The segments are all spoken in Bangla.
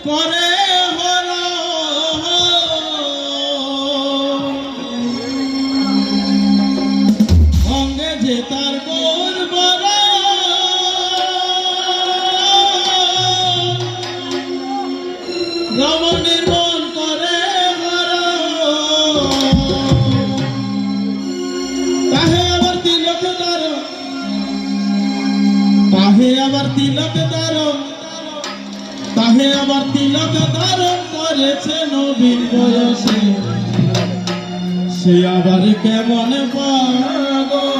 করে হর অঙ্গে যে তার গোল বড় রমণীর মন করে হর তাহে আবার তিলক ধারণ তাহে আবার তিলক ধারণ তাহে আবার তিলক ধারণ করেছে নবীর বয়সে সে আবার কেমন পাগল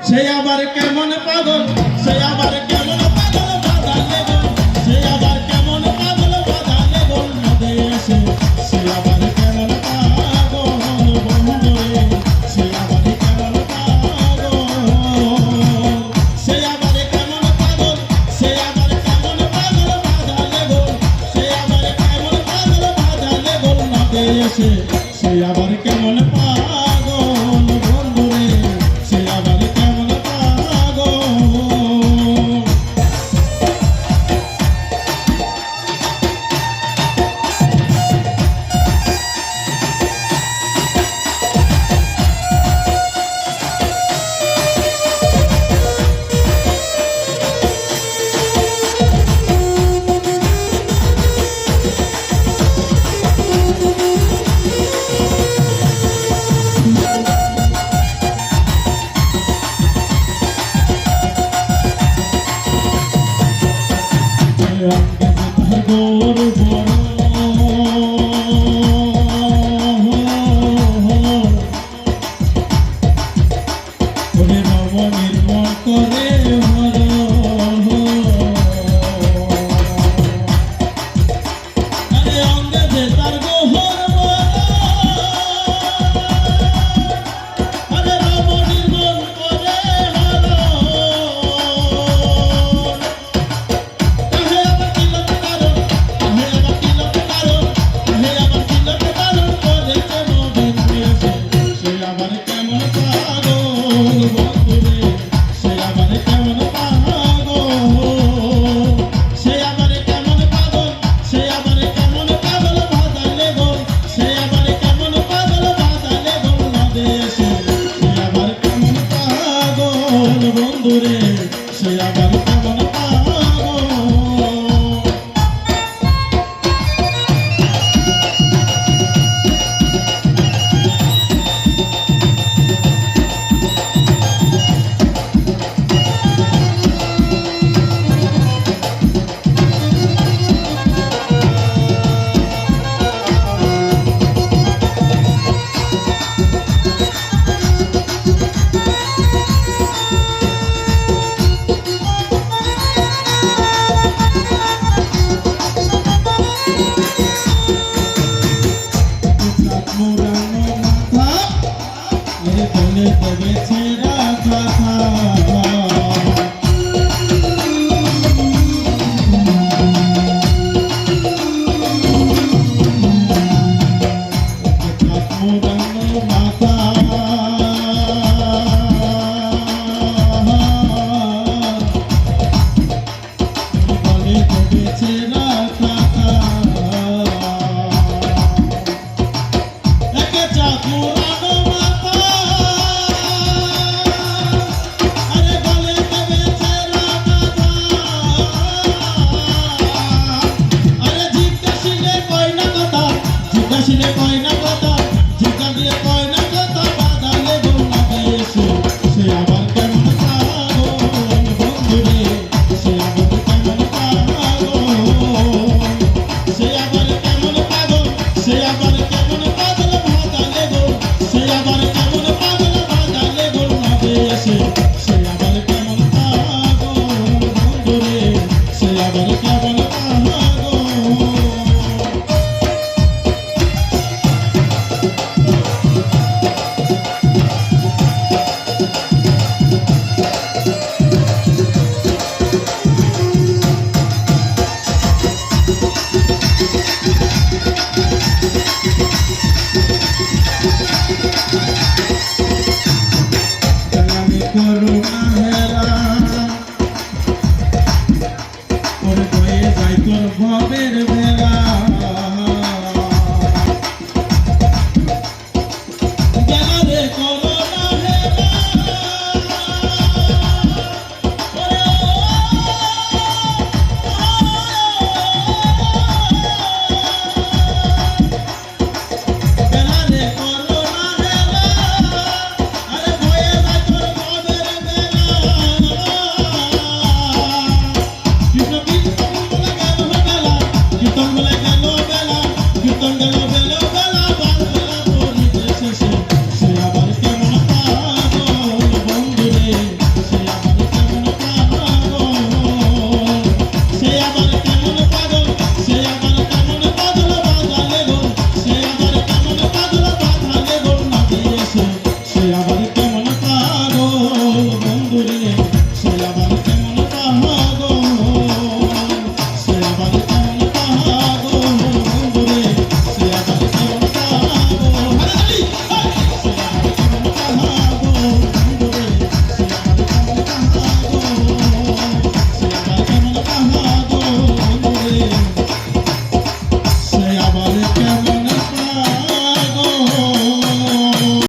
সে আবার কেমন পাগল সে আবার কেমন পাগল বাঁধালে গোল সে আবার কেমন পাগল বাঁধালে গোল নদে এসে সে আবার কেমন পাগল বন্ধুরে সে আবার কেমন পাগল সে আবার কেমন পাগল সে আবার কেমন পাগল বাঁধালে গোল সে আবার কেমন পাগল বাঁধালে গোল নদে এসে সে আবার কেমন পাগল বন্ধুরে সে আবার কেমন পাগল বন্ধুরে সে আবার কেমন পাগল কোন